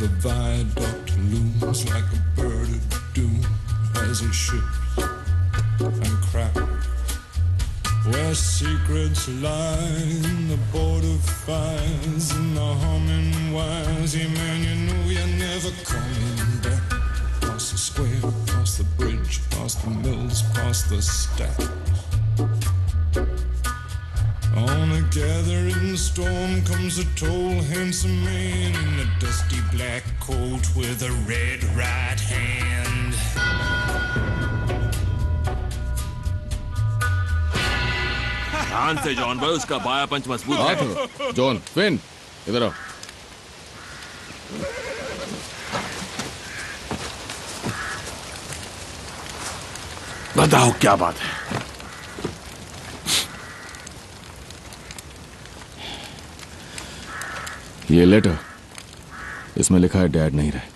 the viaduct looms like a bird of doom as it ships and cracks. Where secrets lie in the border fires and the humming wires. Yeah, man, you know you're never coming back. Past the square, past the bridge, past the mills, past the stacks. On a gathering storm comes a tall, handsome man in a dusty black coat with a red right hand. ध्यान से John भाई, उसका बाया पंच मजबूत है। John, fin, इधर आओ। बताओ क्या बात है? ये लेटर, इसमें लिखा है डैड नहीं रहे।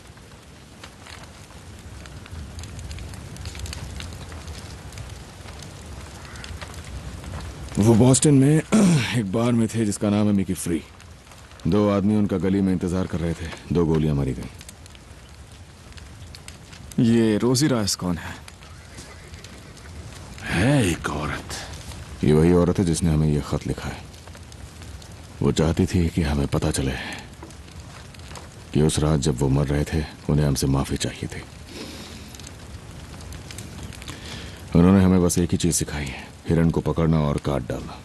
वो बॉस्टन में एक बार में थे जिसका नाम है मिकी फ्री। 2 आदमी उनका गली में इंतजार कर रहे थे। 2 गोलियां मारी गई। ये रोजी राइस कौन है? एक औरत। ये वही औरत है जिसने हमें ये खत लिखा है। वो चाहती थी कि हमें पता चले कि उस रात जब वो मर रहे थे उन्हें हमसे माफी चाहिए थी। उन्होंने हमें बस एक ही चीज सिखाई है, हिरन को पकड़ना और काट डालना।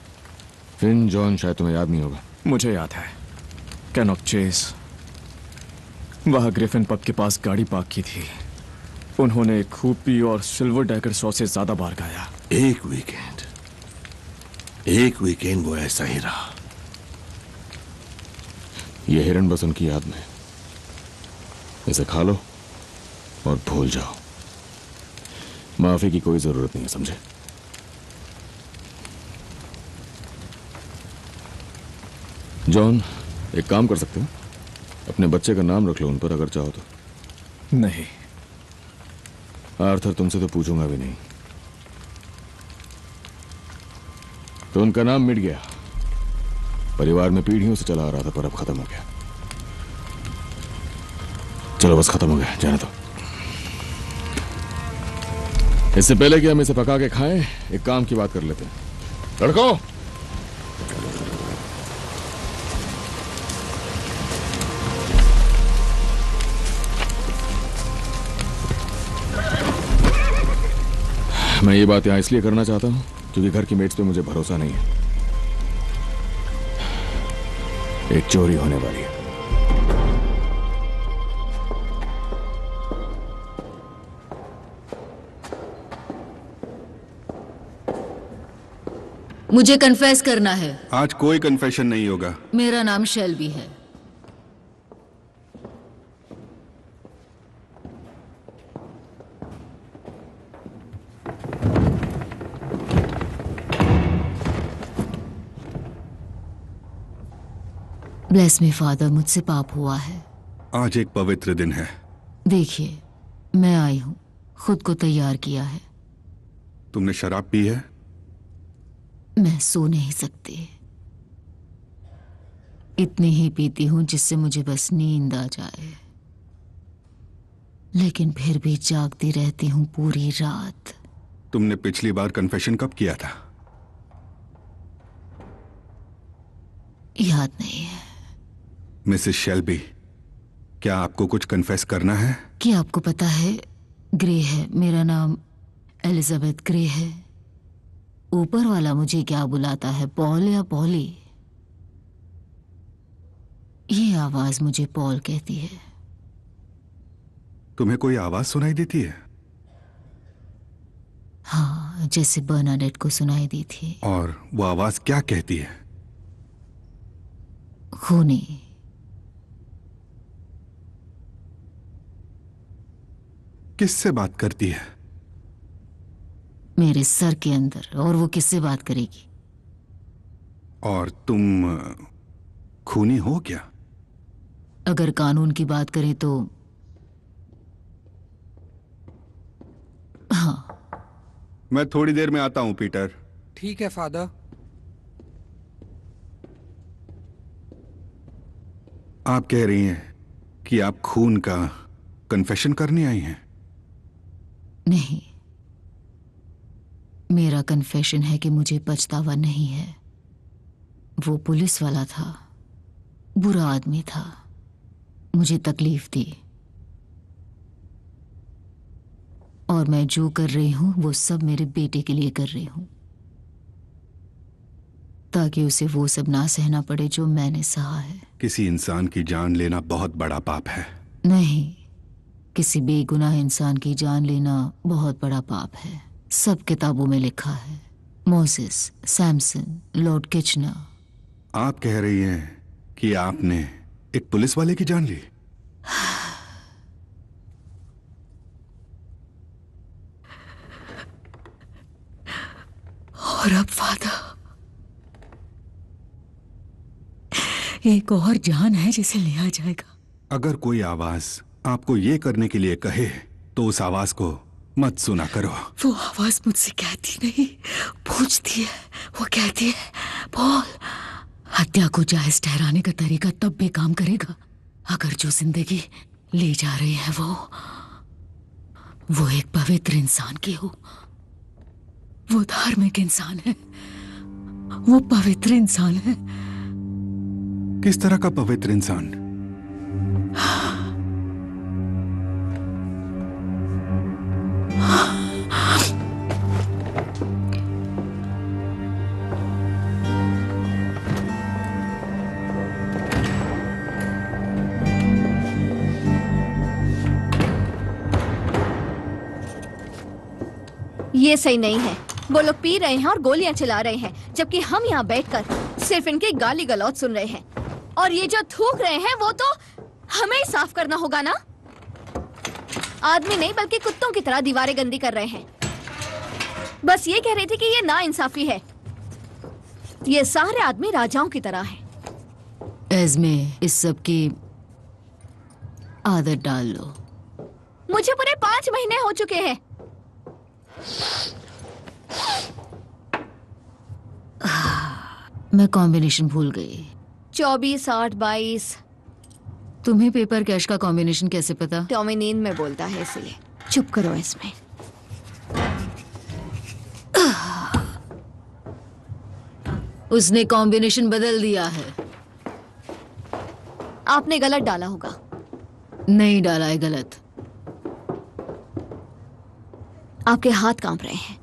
फिन, जॉन, शायद तुम्हें याद नहीं होगा। मुझे याद है। कैनॉक चेस, वहां ग्रिफिन पब के पास गाड़ी पार्क की थी। उन्होंने खूपी और सिल्वर डैगर 100 से ज्यादा बार गाया। एक वीकेंड वो ऐसा ही रहा। ये हिरन बस उनकी याद में। इसे खा लो और भूल जाओ। माफी की कोई जरूरत नहीं है, समझे? जॉन, एक काम कर सकते हो, अपने बच्चे का नाम रख लो उन पर, अगर चाहो तो। नहीं। आर्थर, तुमसे तो पूछूंगा भी नहीं। तो उनका नाम मिट गया। परिवार में पीढ़ियों से चला आ रहा था, पर अब खत्म हो गया। चलो बस खत्म हो गया, जाने दो। इससे पहले कि हम इसे पका के खाएं, एक काम की बात कर लेते हैं। लड़कों, मैं ये बात यहां इसलिए करना चाहता हूं क्योंकि घर की मेट्स पे मुझे भरोसा नहीं है। एक चोरी होने वाली है। मुझे कन्फेस करना है। आज कोई कन्फेशन नहीं होगा। मेरा नाम शेल्बी है। ब्लेस मी फादर, मुझसे पाप हुआ है। आज एक पवित्र दिन है। देखिए, मैं आई हूं, खुद को तैयार किया है। तुमने शराब पी है? मैं सो नहीं सकती। इतनी ही पीती हूं जिससे मुझे बस नींद आ जाए, लेकिन फिर भी जागती रहती हूं पूरी रात। तुमने पिछली बार कन्फेशन कब किया था? याद नहीं है। मिसेस शेल्बी, क्या आपको कुछ कन्फेस करना है? क्या आपको पता है, ग्रे है, मेरा नाम एलिजाबेथ ग्रे है। ऊपर वाला मुझे क्या बुलाता है, पॉल या पॉली? ये आवाज मुझे पॉल कहती है। तुम्हें कोई आवाज सुनाई देती है? हाँ, जैसे बर्नाडेट को सुनाई दी थी। और वो आवाज क्या कहती है? खूनी। किससे बात करती है? मेरे सर के अंदर। और वो किससे बात करेगी? और तुम खूनी हो क्या? अगर कानून की बात करें तो हाँ। मैं थोड़ी देर में आता हूं, पीटर। ठीक है फादर। आप कह रही हैं कि आप खून का कन्फेशन करने आई हैं? नहीं, मेरा कन्फेशन है कि मुझे पछतावा नहीं है। वो पुलिस वाला था, बुरा आदमी था, मुझे तकलीफ दी, और मैं जो कर रही हूं वो सब मेरे बेटे के लिए कर रही हूं, ताकि उसे वो सब ना सहना पड़े जो मैंने सहा है। किसी इंसान की जान लेना बहुत बड़ा पाप है। नहीं, किसी बेगुनाह इंसान की जान लेना बहुत बड़ा पाप है। सब किताबों में लिखा है। Moses, Samson, Lord Kitchener. आप कह रही हैं कि आपने एक पुलिस वाले की जान ली? और अब वादा, एक और जान है जिसे लिया जाएगा। अगर कोई आवाज आपको ये करने के लिए कहे तो उस आवाज को मत सुना करो। वो आवाज मुझसे कहती नहीं, पूछती है। वो कहती है, पॉल, हत्या को जायज ठहराने का तरीका तब भी काम करेगा अगर जो जिंदगी ले जा रही है वो एक पवित्र इंसान की हो। वो धार्मिक इंसान है, वो पवित्र इंसान है। किस तरह का पवित्र इंसान? ये सही नहीं है। वो लोग पी रहे हैं और गोलियां चला रहे हैं, जबकि हम यहाँ बैठकर सिर्फ इनके गाली गलौज सुन रहे हैं। और ये जो थूक रहे हैं वो तो हमें ही साफ करना होगा ना। आदमी नहीं बल्कि कुत्तों की तरह दीवारें गंदी कर रहे हैं। बस ये कह रही थी कि ये नाइंसाफी है। ये सारे आदमी राजाओं की तरह हैं। एज़्मे, इस सब की आदत डाल लो। मुझे पूरे 5 महीने हो चुके हैं। मैं कॉम्बिनेशन भूल गई। 24, 8, 22। तुम्हें पेपर कैश का कॉम्बिनेशन कैसे पता? टॉमी नींद में बोलता है, इसलिए चुप करो। इसमें उसने कॉम्बिनेशन बदल दिया है। आपने गलत डाला होगा। नहीं डाला है गलत। आपके हाथ कांप रहे हैं।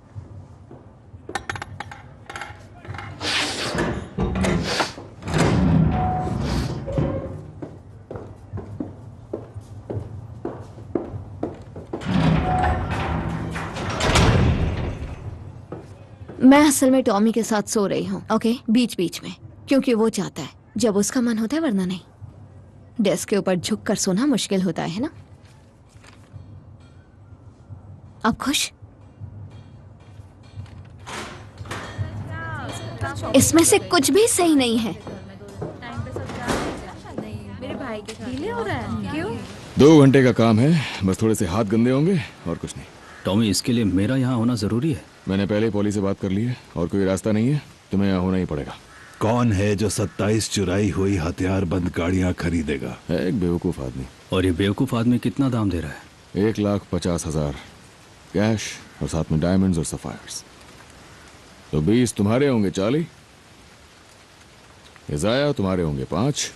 मैं असल में टॉमी के साथ सो रही हूँ, ओके, बीच बीच में, क्योंकि वो चाहता है, जब उसका मन होता है, वरना नहीं। डेस्क के ऊपर झुक कर सोना मुश्किल होता है ना? आप खुश? इसमें से कुछ भी सही नहीं है। क्यों? 2 घंटे का काम है, बस थोड़े से हाथ गंदे होंगे और कुछ नहीं। टॉमी, इसके लिए मेरा यहाँ होना जरूरी है। मैंने पहले पॉली से बात कर ली है और कोई रास्ता नहीं है, तुम्हें यहाँ होना ही पड़ेगा। कौन है जो 27 चुराई हुई हथियारबंद गाड़ियां खरीदेगा? है एक बेवकूफ़ आदमी। और ये बेवकूफ़ आदमी कितना दाम दे रहा है? 1,50,000 कैश और साथ में डायमंड्स और सफायर्स। तो 20 तुम्हारे होंगे, 40 इजाया तुम्हारे होंगे, 5,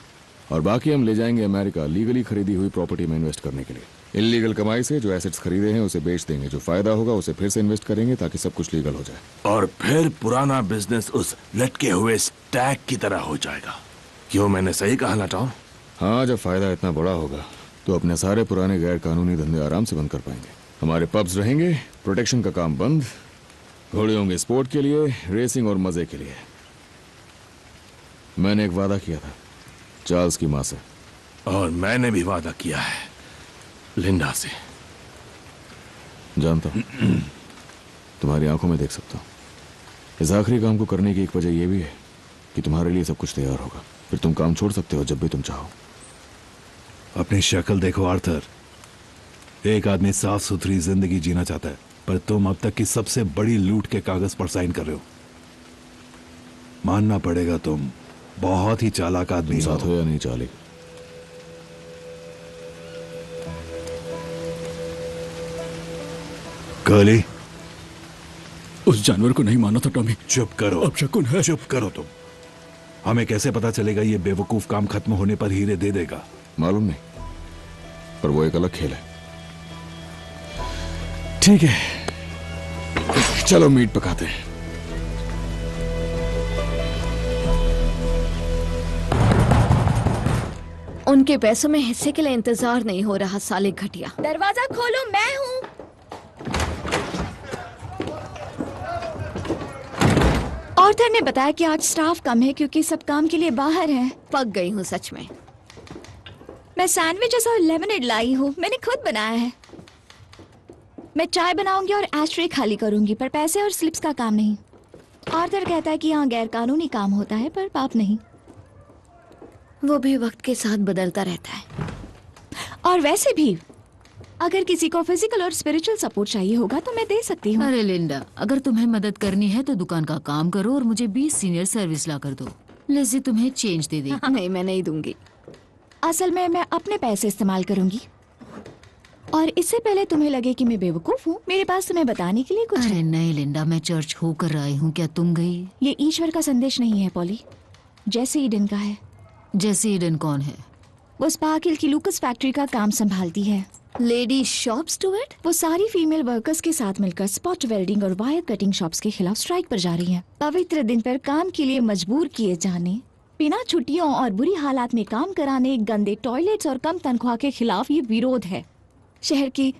और बाकी हम ले जाएंगे अमेरिका लीगली खरीदी हुई प्रॉपर्टी में इन्वेस्ट करने के लिए। इलीगल कमाई से जो एसेट्स खरीदे हैं उसे बेच देंगे, जो फायदा होगा उसे फिर से इन्वेस्ट करेंगे ताकि सब कुछ लीगल हो जाए। और फिर पुराना बिजनेस उस लटके हुए स्टैक की तरह हो जाएगा। क्यों, मैंने सही कहा ना टॉम? हाँ, जब फायदा इतना बड़ा होगा तो अपने सारे पुराने गैर कानूनी धंधे आराम से बंद कर पाएंगे। हमारे पब्स रहेंगे, प्रोटेक्शन का काम बंद, घोड़े होंगे स्पोर्ट के लिए, रेसिंग और मजे के लिए। मैंने एक वादा किया था चार्ल्स की माँ से। और मैंने भी वादा किया है लिंडा से। जानता हूं, तुम्हारी आंखों में देख सकता हूं। इस आखिरी काम को करने की एक वजह यह भी है कि तुम्हारे लिए सब कुछ तैयार होगा, फिर तुम काम छोड़ सकते हो जब भी तुम चाहो। अपनी शक्ल देखो आर्थर, एक आदमी साफ सुथरी जिंदगी जीना चाहता है, पर तुम अब तक की सबसे बड़ी लूट के कागज पर साइन कर रहे हो। मानना पड़ेगा तुम बहुत ही चालाक आदमी साथ हो या नहीं चालिक, कर्ली, उस जानवर को नहीं माना था टॉमी। चुप करो। अब शकुन है। चुप करो तुम। हमें कैसे पता चलेगा ये बेवकूफ काम खत्म होने पर हीरे दे देगा? मालूम नहीं, पर वो एक अलग खेल है। ठीक है, चलो मीट पकाते हैं। उनके पैसों में हिस्से के लिए इंतजार नहीं हो रहा, साले घटिया। दरवाजा खोलो, मैं हूँ। ऑर्थर ने बताया कि आज स्टाफ कम है क्योंकि सब काम के लिए बाहर हैं। पक गई हूँ सच में। मैं सैंडविचेस और लेमनेड लाई हूँ, मैंने खुद बनाया है। मैं चाय बनाऊंगी और एस्ट्रे खाली करूंगी, पर पैसे और स्लिप्स का काम नहीं। ऑर्थर कहता है कि यहाँ गैर कानूनी काम होता है, पर पाप नहीं। वो भी वक्त के साथ बदलता रहता है। और वैसे भी अगर किसी को फिजिकल और स्पिरिचुअल सपोर्ट चाहिए होगा तो मैं दे सकती हूँ। अरे लिंडा, अगर तुम्हें मदद करनी है तो दुकान का काम करो और मुझे 20 सीनियर सर्विस ला कर दो। लिज़ी तुम्हें चेंज दे देगी। नहीं, मैं नहीं दूंगी। असल में मैं अपने पैसे इस्तेमाल करूंगी। और इससे पहले तुम्हें लगे कि मैं बेवकूफ हूँ, मेरे पास तुम्हें बताने के लिए कुछ अरे है। नहीं लिंडा, मैं चर्च होकर आई हूँ, क्या तुम गई? ये ईश्वर का संदेश नहीं है पॉली, जैसे ईडन का है। जैसे ईडन कौन है? वो स्पार्किल की लूकस फैक्ट्री का काम संभालती है। Lady shop Stuart? वो सारी फीमेल वर्कर्स के साथ मिलकर स्पॉट वेल्डिंग और वायर कटिंग शॉप्स के खिलाफ स्ट्राइक पर जा रही हैं। पवित्र दिन पर काम के लिए मजबूर किए जाने, बिना छुट्टियों और बुरी हालात में काम कराने, गंदे टॉयलेट्स और कम तनख्वाह के खिलाफ ये विरोध है। शहर की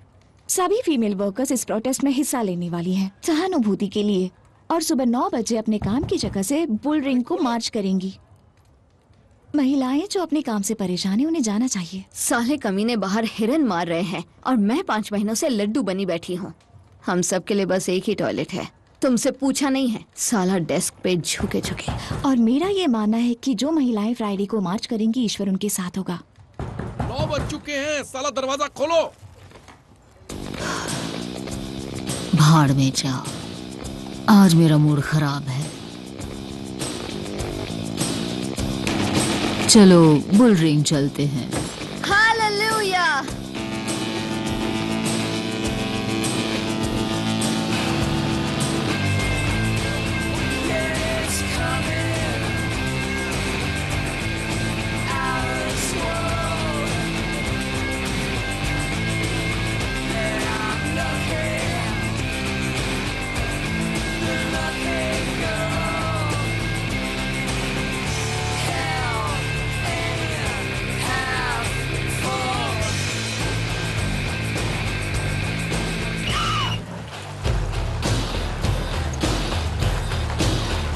सभी फीमेल वर्कर्स इस प्रोटेस्ट में हिस्सा लेने वाली हैं, सहानुभूति के लिए, और सुबह 9 बजे अपने काम की जगह से बुल रिंग को मार्च करेंगी। महिलाएं जो अपने काम से परेशान है, उन्हें जाना चाहिए। साले कमीने बाहर हिरन मार रहे हैं और मैं 5 महीनों से लड्डू बनी बैठी हूँ। हम सब के लिए बस एक ही टॉयलेट है, तुमसे पूछा नहीं है। साला डेस्क पे झुके झुके। और मेरा ये मानना है कि जो महिलाएं फ्राइडे को मार्च करेंगी, ईश्वर उनके साथ होगा। 9 बज चुके हैं, साला दरवाजा खोलो। भाड़ में जाओ, आज मेरा मूड खराब है। चलो बुल रिंग चलते हैं। हालेलुया।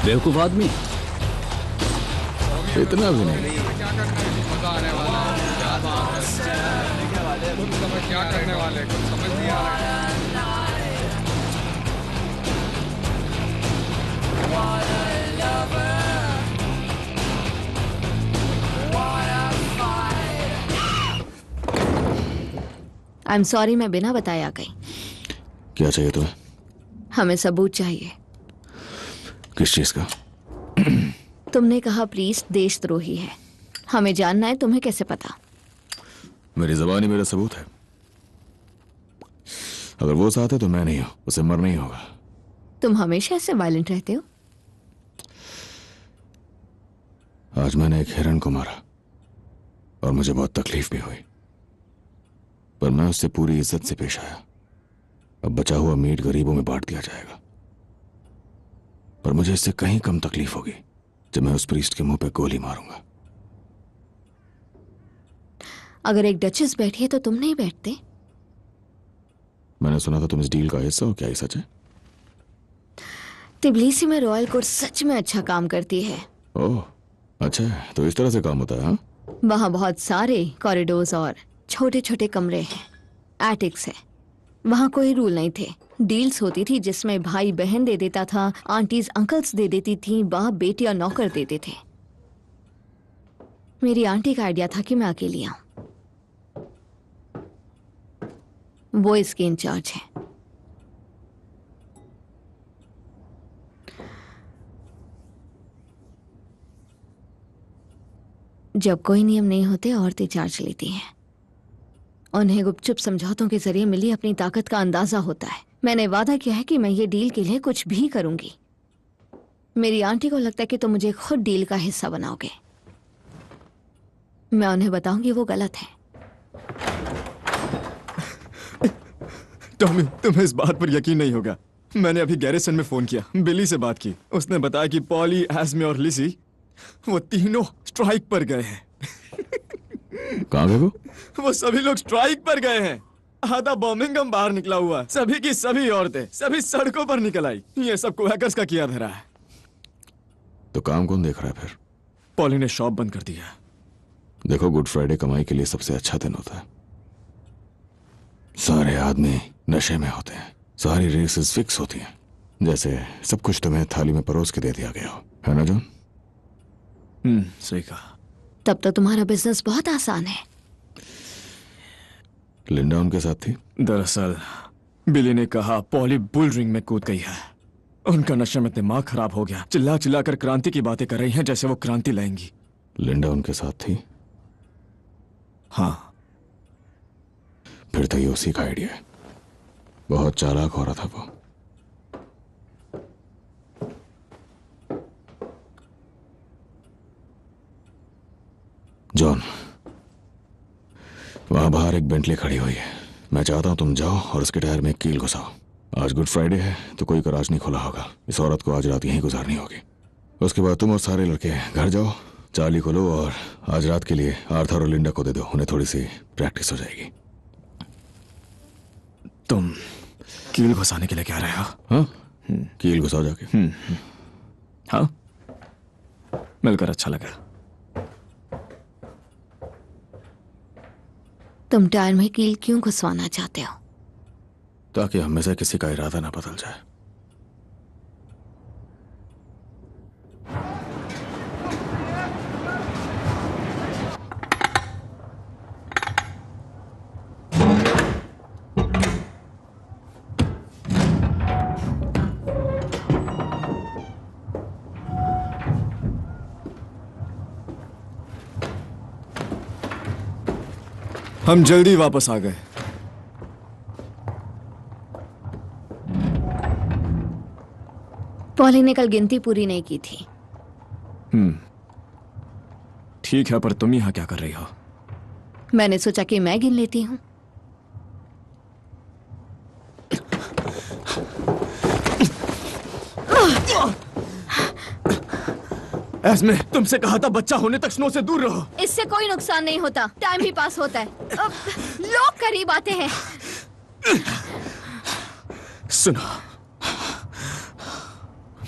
बेवकूफ आदमी। इतना भी नहीं। क्या करने वाले कुछ समझ नहीं आ रहा। आई एम सॉरी, मैं बिना बताए आ गई। क्या चाहिए तुम्हें? हमें सबूत चाहिए। किस चीज का? तुमने कहा प्रीस्ट देशद्रोही है, हमें जानना है तुम्हें कैसे पता? मेरी जबानी मेरा सबूत है। अगर वो साथ है तो मैं नहीं हूं, उसे मरना ही होगा। तुम हमेशा ऐसे वायलेंट रहते हो। आज मैंने एक हिरन को मारा और मुझे बहुत तकलीफ भी हुई, पर मैं उससे पूरी इज्जत से पेश आया। अब बचा हुआ मीट गरीबों में बांट दिया जाएगा, पर मुझे इससे कहीं कम तकलीफ होगी जब मैं उस प्रीस्ट के मुंह पे गोली मारूंगा। अगर एक डचेस बैठी है तो तुम नहीं बैठते? मैंने सुना था तुम इस डील का हिस्सा हो, क्या ये सच है? तिबलिसी में रॉयल कोर्ट सच में अच्छा काम करती है। ओह अच्छा है, तो इस तरह से काम होता है। हाँ, वहाँ बहुत सारे कॉरिडोर्स और छोटे छोटे कमरे हैं, एटिक्स है। वहाँ कोई रूल नहीं थे, डील्स होती थी जिसमें भाई बहन दे देता था, आंटीज अंकल्स दे देती थी, बाप बेटी और नौकर देते थे। मेरी आंटी का आइडिया था कि मैं अकेली आऊं। वो इसकी इंचार्ज है। जब कोई नियम नहीं होते औरतें चार्ज लेती हैं। उन्हें गुपचुप समझौतों के जरिए मिली अपनी ताकत का अंदाजा होता है। मैंने वादा किया है कि मैं ये डील के लिए कुछ भी करूंगी। मेरी आंटी को लगता है कि तुम मुझे खुद डील का हिस्सा बनाओगे। मैं उन्हें बताऊंगी वो गलत है। टॉमी, तुम्हें इस बात पर यकीन नहीं होगा। मैंने अभी गैरिसन में फोन किया, बिली से बात की। उसने बताया कि पॉली, एस्मे और लिजी वो तीनों स्ट्राइक पर गए हैं। कहाँ गए वो सभी लोग स्ट्राइक पर गए हैं। आधा बर्मिंघम बाहर निकला हुआ, सभी की सभी औरतें सभी सड़कों पर निकल आई। ये सब क्वैकर्स का किया धरा है। तो काम कौन देख रहा है फिर? पॉली ने शॉप बंद कर दिया। देखो, गुड फ्राइडे कमाई के लिए सबसे अच्छा दिन होता है। सारे आदमी नशे में होते हैं, सारी रेसेस फिक्स होती हैं, जैसे सब कुछ तुम्हें थाली में परोस के दे दिया गया हो, है ना जॉन? सही कहा। तब तो तुम्हारा बिजनेस बहुत आसान है। लिंडा उनके साथ थी? दरअसल बिली ने कहा पॉली बुल रिंग में कूद गई है। उनका नशे में दिमाग खराब हो गया, चिल्ला चिल्ला कर क्रांति की बातें कर रही हैं जैसे वो क्रांति लाएंगी। लिंडा उनके साथ थी? हाँ। फिर तो ये उसी का आइडिया है। बहुत चालाक हो रहा था वो। जॉन, वहां बाहर एक बेंटली खड़ी हुई है। मैं चाहता हूं तुम जाओ और उसके टायर में एक कील घुसाओ। आज गुड फ्राइडे है तो कोई गराज नहीं खुला होगा। इस औरत को आज रात यहीं गुजारनी होगी। उसके बाद तुम और सारे लड़के घर जाओ, चाली खोलो और आज रात के लिए आर्थर और लिंडा को दे दो। उन्हें थोड़ी सी प्रैक्टिस हो जाएगी। तुम कील घुसाने के लिए क्या रहे हो? हाँ, कील घुसाओ जाके। हाँ, मिलकर अच्छा लगा। तुम टायर में कील क्यों घुसवाना चाहते हो? ताकि हम में से किसी का इरादा ना बदल जाए। हम जल्दी वापस आ गए। पॉली ने कल गिनती पूरी नहीं की थी। ठीक है, पर तुम यहां क्या कर रही हो? मैंने सोचा कि मैं गिन लेती हूं। एस्मे, तुमसे कहा था बच्चा होने तक स्नो से दूर रहो। इससे कोई नुकसान नहीं होता, टाइम भी पास होता है। अब लोग करीब आते हैं। सुनो,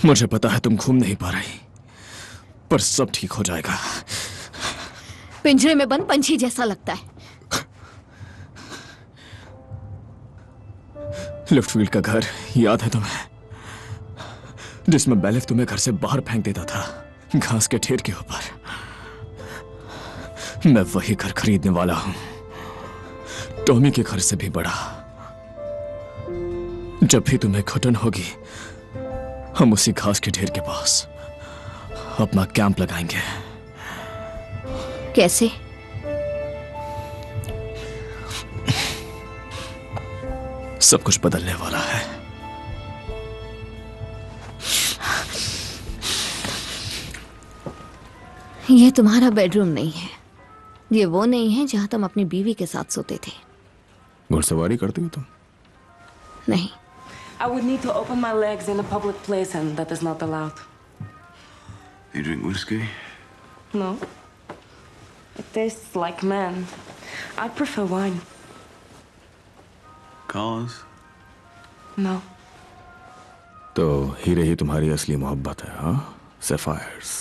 मुझे पता है तुम घूम नहीं पा रही, पर सब ठीक हो जाएगा। पिंजरे में बंद पंछी जैसा लगता है। लिफ्टफील्ड का घर याद है तुम्हें, जिसमें बेलिफ तुम्हें घर से बाहर फेंक देता था, घास के ढेर के ऊपर। मैं वही घर खरीदने वाला हूं, टॉमी के घर से भी बड़ा। जब भी तुम्हें घुटन होगी, हम उसी घास के ढेर के पास अपना कैंप लगाएंगे। कैसे? सब कुछ बदलने वाला है। ये तुम्हारा बेडरूम नहीं है। ये वो नहीं है जहां तुम अपनी बीवी के साथ सोते थे। घुड़सवारी करती हो तुम? नहीं। I would need to open my legs in a public place and that is not allowed. You drink whiskey? No. It tastes like man. I prefer wine. Cause? No. तो हीरे ही तुम्हारी असली मोहब्बत है, हाँ? सैफायर्स।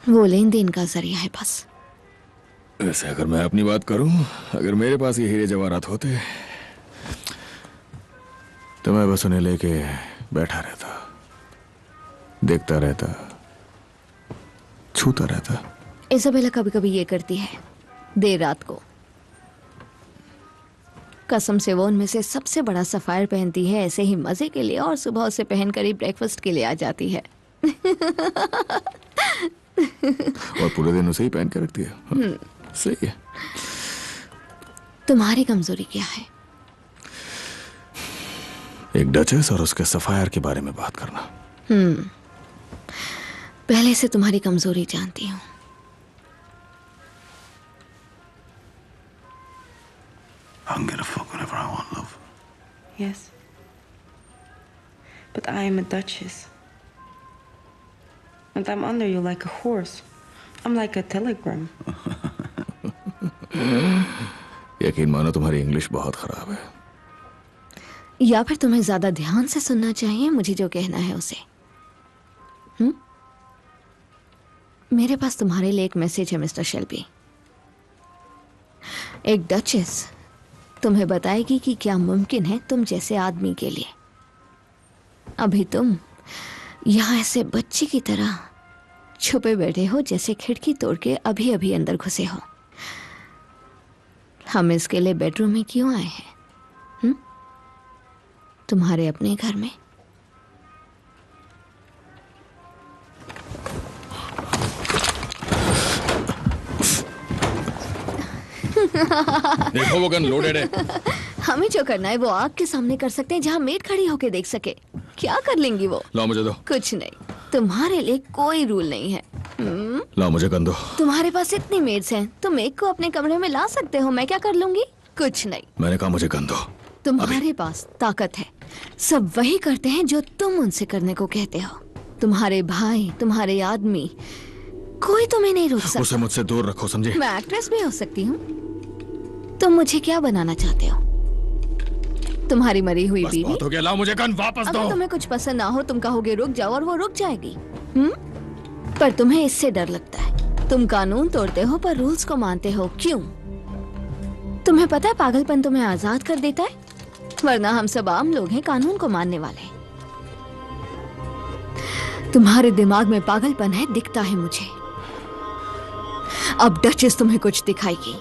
वो लेन देन का जरिया है बस। वैसे अगर मैं अपनी बात करूं, अगर मेरे पास ये हीरे जवाहरात होते तो मैं बस उन्हें लेके बैठा रहता, देखता रहता, छूता रहता। इसाबेला कभी कभी ये करती है, देर रात को। कसम से वो उनमें से सबसे बड़ा सफायर पहनती है ऐसे ही मजे के लिए, और सुबह उसे पहनकर ही ब्रेकफास्ट के लिए आ जाती है। और पूरे दिन उसे ही पहन के रखती है। हाँ, सही है। तुम्हारी कमजोरी क्या है? एक डचेस और उसके सफायर के बारे में बात करना। पहले से तुम्हारी कमजोरी जानती हूँ। I can get a fuck whenever I want, love. Yes. But I am a duchess. And I'm under you like a horse. I'm like a telegram. यकीन मानो तुम्हारी इंग्लिश बहुत खराब है। या फिर तुम्हें ज्यादा ध्यान से सुनना चाहिए मुझे जो कहना है उसे। मेरे पास तुम्हारे लिए एक मैसेज है मिस्टर शेल्बी। एक डचेस तुम्हें बताएगी कि क्या मुमकिन है तुम जैसे आदमी के लिए। अभी तुम यहां ऐसे बच्चे की तरह छुपे बैठे हो जैसे खिड़की तोड़ के अभी अभी अंदर घुसे हो। हम इसके लिए बेडरूम में क्यों आए हैं? तुम्हारे अपने घर में। देखो वो गन लोडेड है। हमें जो करना है वो आग के सामने कर सकते हैं जहां मेड खड़ी होके देख सके। क्या कर लेंगी वो? लाओ मुझे दो। कुछ नहीं, तुम्हारे लिए कोई रूल नहीं है। लाओ मुझे गन दो। तुम्हारे पास इतनी मेड्स हैं, तुम एक को अपने कमरे में ला सकते हो। मैं क्या कर लूंगी? कुछ नहीं। मैंने कहा मुझे गन दो। तुम्हारे पास ताकत है। सब वही करते हैं जो तुम उनसे करने को कहते हो। तुम्हारे भाई, तुम्हारे आदमी, कोई तुम्हें नहीं रोक सकता। उसे मुझसे दूर रखो, समझे? मैं एक्ट्रेस भी हो सकती हूँ। तुम मुझे क्या बनाना चाहते हो? तुम्हारी मरी हुई बीवी? बहुत हो गया, लाओ मुझे गन वापस दो। अगर तुम्हें कुछ पसंद ना हो तुम कहोगे रुक जाओ और वो रुक जाएगी। पर तुम्हें इससे डर लगता है। तुम कानून तोड़ते हो पर रूल्स को मानते हो। क्यों? तुम्हें पता है पागलपन तुम्हें आजाद कर देता है, वरना हम सब आम लोग हैं कानून को मानने वाले। तुम्हारे दिमाग में पागलपन है, दिखता है मुझे। अब डचेस तुम्हें कुछ दिखाएगी।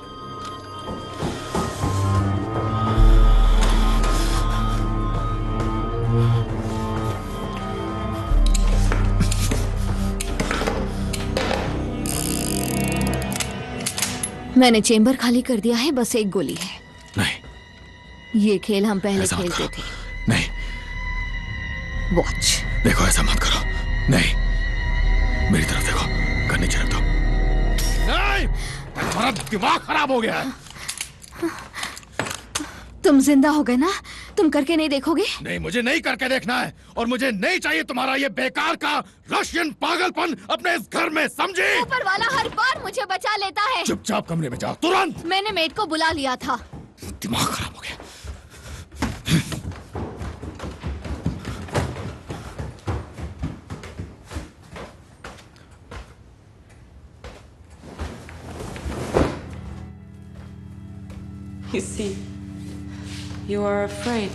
मैंने चेंबर खाली कर दिया है, बस एक गोली है। नहीं, ये खेल हम पहले खेलते थे। नहीं, वॉच। देखो ऐसा मत करो। नहीं, मेरी तरफ देखो, गन नीचे रख दो। नहीं, तुम्हारा दिमाग खराब हो गया है। तुम जिंदा हो गए ना? तुम करके नहीं देखोगे? नहीं, मुझे नहीं करके देखना है और मुझे नहीं चाहिए तुम्हारा ये बेकार का रशियन पागलपन अपने इस घर में, समझी? ऊपर वाला हर बार मुझे बचा लेता है। चुपचाप कमरे में जाओ, तुरंत। मैंने मेड को बुला लिया था। दिमाग खराब हो गया। You see, you are afraid.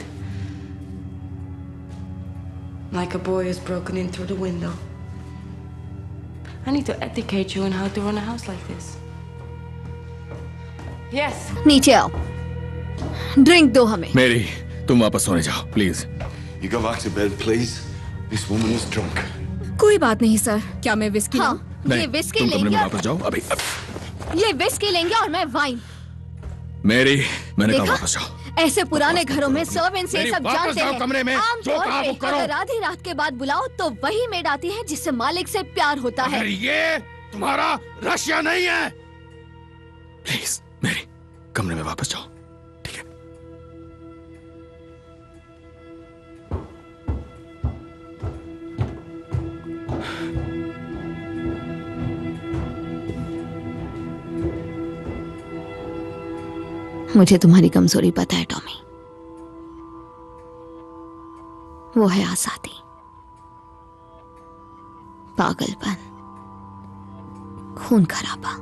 Like a boy who's broken in through the window. I need to educate you on how to run a house like this. Yes. नीचे आओ, ड्रिंक दो हमें। मेरी, तुम वापस सोने जाओ, please. You go back to bed, please. This woman is drunk. कोई बात नहीं सर, क्या मैं विस्की? हाँ, ये विस्की तुम कमरे में लेंगे। वापस जाओ अभी। ये विस्की लेंगे और मैं वाइन। मेरी, मैंने कहा देखा? वापस जाओ। ऐसे पुराने घरों में सर्वेंट्स ये सब वापस जानते जाओ हैं। कमरे में, जो आमतौर कहा वो पे करो। अगर आधी रात के बाद बुलाओ तो वही मेड आती है जिससे मालिक से प्यार होता है। अगर ये तुम्हारा रशिया नहीं है, प्लीज मेरी, कमरे में वापस जाओ, ठीक है? मुझे तुम्हारी कमजोरी पता है टॉमी, वो है आजादी, पागलपन, खून खराबा।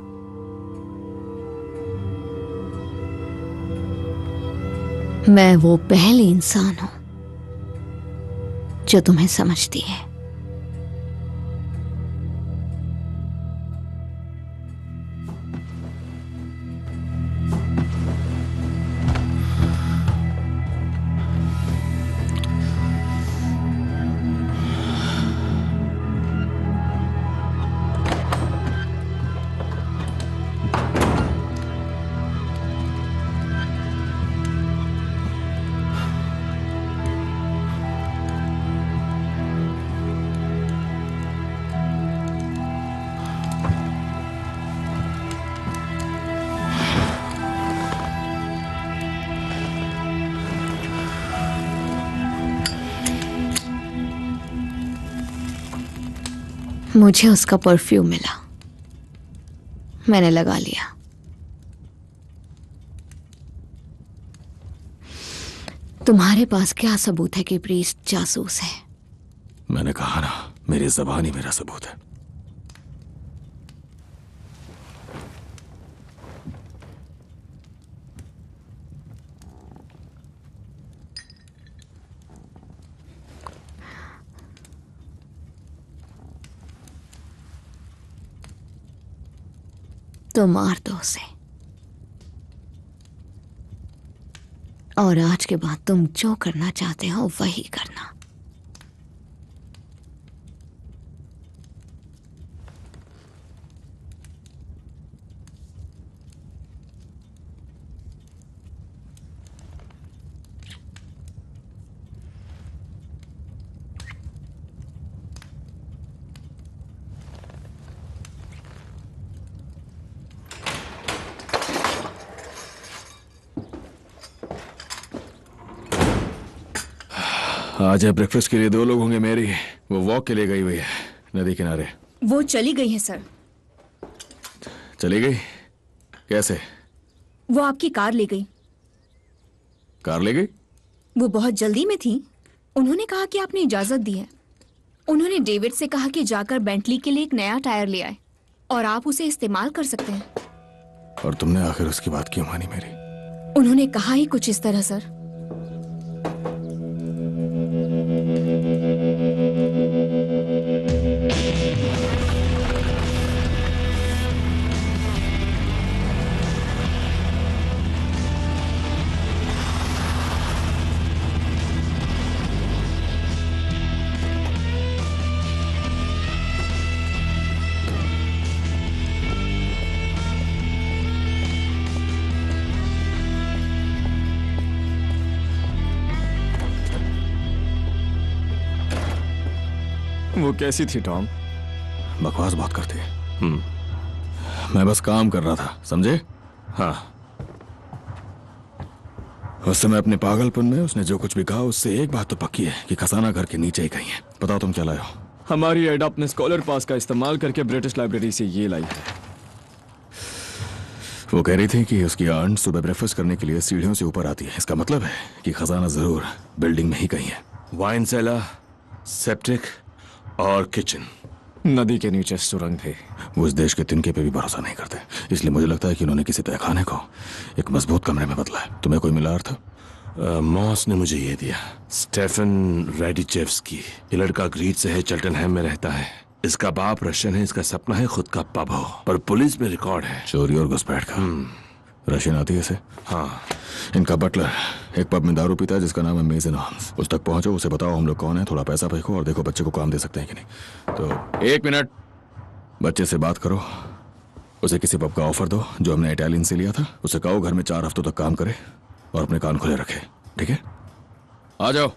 मैं वो पहली इंसान हूं जो तुम्हें समझती है। मुझे उसका परफ्यूम मिला, मैंने लगा लिया। तुम्हारे पास क्या सबूत है कि प्रीस्ट जासूस है? मैंने कहा ना, मेरी ज़बान ही मेरा सबूत है। तो मार दो उसे, और आज के बाद तुम जो करना चाहते हो वही करना। आज है ब्रेकफास्ट के लिए 2 लोग होंगे। मेरी वो वॉक के लिए गई हुई है नदी किनारे। वो चली गई है सर। चली गई? कैसे? वो आपकी कार ले गई। कार ले गई? वो बहुत जल्दी में थी। उन्होंने कहा कि आपने इजाजत दी है। उन्होंने डेविड से कहा कि जाकर बेंटली के लिए एक नया टायर ले आए और आप उसे इस्तेमाल कर सकते हैं। और तुमने आखिर उसकी बात क्यों मानी मेरी? उन्होंने कहा ही कुछ इस तरह सर। वो कैसी थी टॉम? बकवास बहुत करती है। मैं बस काम कर रहा था, समझे? हाँ। उस समय अपने पागलपन में उसने जो कुछ भी कहा उससे एक बात तो पक्की है कि खजाना घर के नीचे ही कहीं है। बताओ तुम क्या लाए हो? हमारी एड अपने स्कॉलर पास का इस्तेमाल करके ब्रिटिश लाइब्रेरी से ये लाई है। वो कह रही थी कि उसकी आंट सुबह ब्रेकफास्ट करने के लिए सीढ़ियों से ऊपर आती है। इसका मतलब है कि खजाना जरूर बिल्डिंग में ही कहीं है। वाइन सेलर, सेप्टिक और किचन। नदी के नीचे सुरंग थे। वो इस देश के तिनके पे भी भरोसा नहीं करते, इसलिए मुझे लगता है कि उन्होंने किसी तहखाने को एक मजबूत कमरे में बदला है। तुम्हें कोई मिला अर्थ? मॉस ने मुझे ये दिया, स्टेफन रेडिचेव्स्की। ये लड़का ग्रीड से है, चल्टनहैम में रहता है। इसका बाप रशियन है, इसका सपना है खुद का पब हो, पर पुलिस में रिकॉर्ड है चोरी और घुसपैठ का। रशियन आती है इसे? हाँ। इनका बटलर एक पब में दारू पीता है जिसका नाम है मेजन आर्म्स। उस तक पहुंचो, उसे बताओ हम लोग कौन है, थोड़ा पैसा फेंको और देखो बच्चे को काम दे सकते हैं कि नहीं। तो 1 मिनट, बच्चे से बात करो, उसे किसी पब का ऑफर दो जो हमने इटालियन से लिया था। उसे कहो घर में 4 हफ्तों तक काम करे और अपने कान खुले रखे, ठीक है? आ जाओ।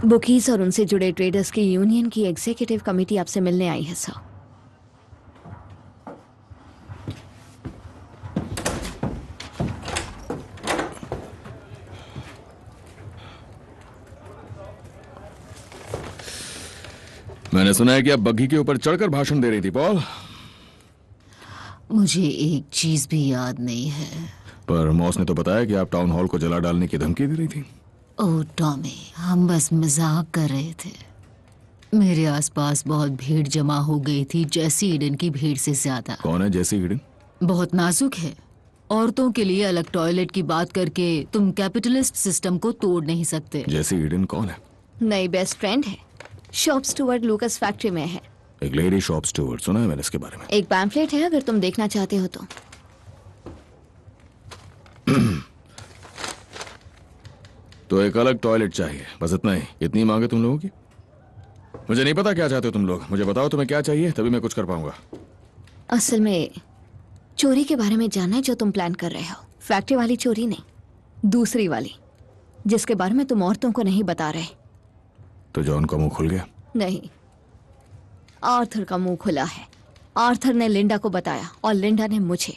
बुकीज और उनसे जुड़े ट्रेडर्स की यूनियन की एग्जीक्यूटिव कमेटी आपसे मिलने आई है सर। मैंने सुना है कि आप बग्घी के ऊपर चढ़कर भाषण दे रही थी पॉल। मुझे एक चीज भी याद नहीं है। पर मॉस ने तो बताया कि आप टाउन हॉल को जला डालने की धमकी दे रही थी। ओह टॉमी, हम बस मजाक कर रहे थे। मेरे आसपास बहुत भीड़ जमा हो गई थी, जेसी ईडन की भीड़ से ज्यादा। कौन है जेसी ईडन? बहुत नाजुक है। औरतों के लिए अलग टॉयलेट की बात करके तुम कैपिटलिस्ट सिस्टम को तोड़ नहीं सकते। जेसी ईडन कौन है? नई बेस्ट फ्रेंड है, शॉप स्टूअर्ट लूकस फैक्ट्री में है। एक लेडी शॉप स्टूअर्ट, सुना है मैंने इसके बारे में। एक पैम्फलेट है अगर तुम देखना चाहते हो तो। तो एक अलग टॉयलेट चाहिए, बस इतना ही। इतनी मांगे तुम लोगों की? मुझे नहीं पता क्या चाहते हो तुम लोग। मुझे बताओ तुम्हें क्या चाहिए, तभी मैं कुछ कर पाऊंगा। असल में चोरी के बारे में जानना है जो तुम प्लान कर रहे हो। फैक्ट्री वाली चोरी नहीं, दूसरी वाली, जिसके बारे में तुम औरतों को नहीं बता रहे। तो जॉन का मुंह खुल गया? नहीं, आर्थर का मुंह खुला है। आर्थर ने लिंडा को बताया और लिंडा ने मुझे।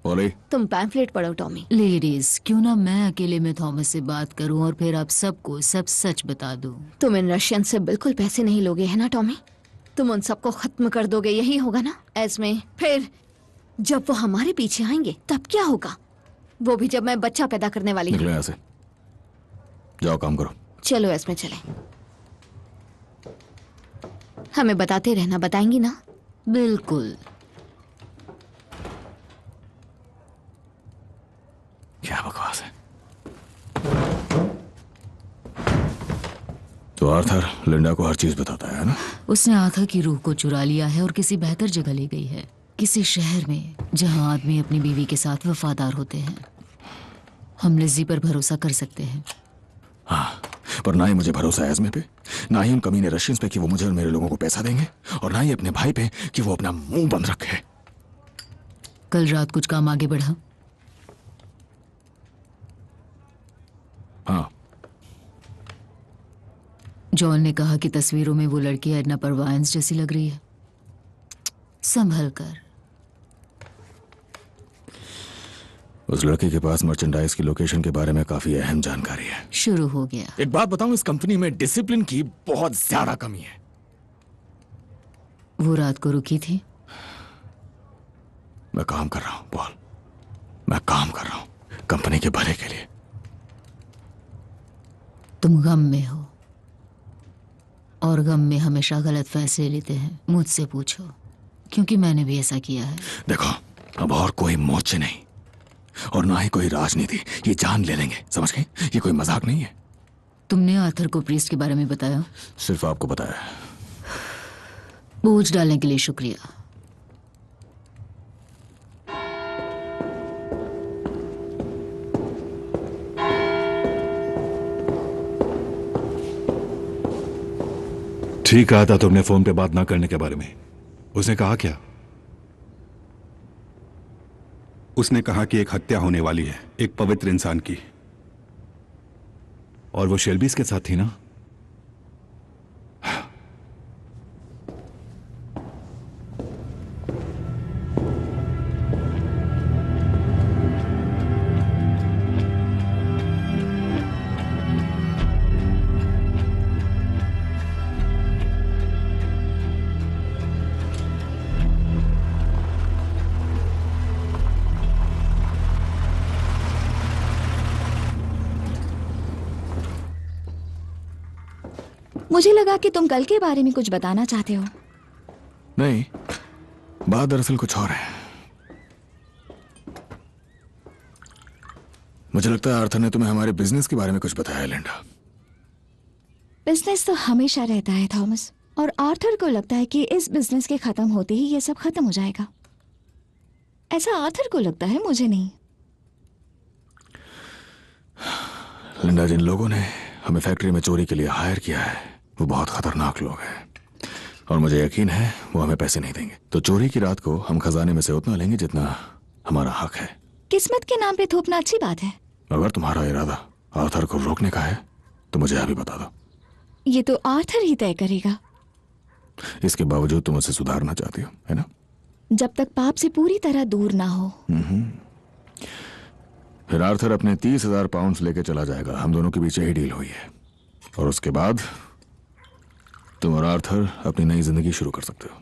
बोली। तुम पैम्फलेट पढ़ो टॉमी। लेडीज, क्यों ना मैं अकेले में थॉमस से बात करूं और फिर आप सबको सब सच बता दूं। तुम इन रशियन से बिल्कुल पैसे नहीं लोगे, है ना टॉमी? तुम उन सबको खत्म कर दोगे, यही होगा ना? एस्मे, फिर जब वो हमारे पीछे आएंगे तब क्या होगा? वो भी जब मैं बच्चा पैदा करने वाली हूँ। निकलो यहाँ से, जाओ काम करो। चलो एस्मे चलें। हमें बताते रहना, बताएंगी ना? बिल्कुल। क्या बकवास है। तो आर्थर लिंडा को हर चीज बताता है ना? उसने आर्थर की रूह को चुरा लिया है और किसी बेहतर जगह ले गई है, किसी शहर में जहां आदमी अपनी बीवी के साथ वफादार होते हैं। हम लिज़ी पर भरोसा कर सकते हैं। हाँ, पर ना ही मुझे भरोसा है एस्मे पे, ना ही उन कमीने रशियंस पे कि वो मुझे और मेरे लोगों को पैसा देंगे, और ना ही अपने भाई पे कि वो अपना मुंह बंद रखे। कल रात कुछ काम आगे बढ़ा? हाँ। जॉन ने कहा कि तस्वीरों में वो लड़की एडना परवांस जैसी लग रही है। संभल कर। उस लड़के के पास मर्चेंडाइज की लोकेशन के बारे में काफी अहम जानकारी है। शुरू हो गया। एक बात बताऊं, इस कंपनी में डिसिप्लिन की बहुत ज्यादा कमी है। वो रात को रुकी थी? मैं काम कर रहा हूं पॉल, मैं काम कर रहा हूं कंपनी के भले के लिए। तुम गम में हो और गम में हमेशा गलत फैसले लेते हैं। मुझसे पूछो, क्योंकि मैंने भी ऐसा किया है। देखो, अब और कोई मोर्चे नहीं और ना ही कोई राजनीति, ये जान ले लेंगे, समझ गए? ये कोई मजाक नहीं है। तुमने आर्थर को प्रीस्ट के बारे में बताया? सिर्फ आपको बताया। बोझ डालने के लिए शुक्रिया। ठीक कहा था तुमने फोन पे बात ना करने के बारे में। उसने कहा क्या? उसने कहा कि एक हत्या होने वाली है, एक पवित्र इंसान की। और वो शेल्बीज के साथ थी ना? मुझे लगा कि तुम कल के बारे में कुछ बताना चाहते हो। नहीं, बात दरअसल कुछ और है। मुझे लगता है आर्थर ने तुम्हें हमारे बिजनेस के बारे में कुछ बताया लिंडा। बिजनेस तो हमेशा रहता है थॉमस, और आर्थर को लगता है कि इस बिजनेस के खत्म होते ही ये सब खत्म हो जाएगा। ऐसा आर्थर को लगता है, मुझे नहीं। लिंडा, जिन लोगों ने हमें फैक्ट्री में चोरी के लिए हायर किया है वो बहुत खतरनाक लोग हैं, और मुझे यकीन है वो हमें पैसे नहीं देंगे। तो चोरी की रात को हम खजाने में से उतना लेंगे जितना हमारा हक है। किस्मत के नाम पे थोपना अच्छी बात है। अगर तुम्हारा इरादा आर्थर को रोकने का है तो मुझे अभी बता दो। ये तो आर्थर ही तय करेगा। इसके बावजूद तुम उसे सुधारना चाहती हो, है ना? जब तक पाप से पूरी तरह दूर ना हो। फिर आर्थर अपने 30,000 पाउंड्स लेके चला जाएगा। हम दोनों के बीच यही डील हुई है, और उसके बाद तुम और आर्थर अपनी नई जिंदगी शुरू कर सकते हो।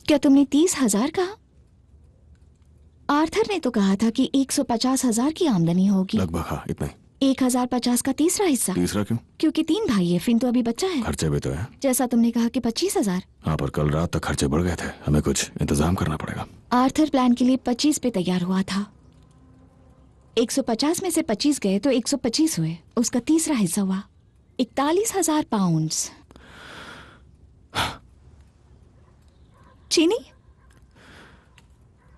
क्या तुमने 30,000 कहा? आर्थर ने तो कहा था कि 150,000 की आमदनी होगी। लगभग हाँ, इतना ही। 1,050 का तीसरा हिस्सा। तीसरा क्यों? क्योंकि 3 भाई है, फिन तो अभी बच्चा है। खर्चे भी तो है। जैसा तुमने कहा कि 25,000। हाँ, पर कल रात तक खर्चे बढ़ गए थे, हमें कुछ इंतजाम करना पड़ेगा। आर्थर प्लान के लिए 25 पे तैयार हुआ था। 150 में से 25 गए तो 125 हुए। उसका तीसरा हिस्सा हुआ 41,000 पाउंड्स। चीनी?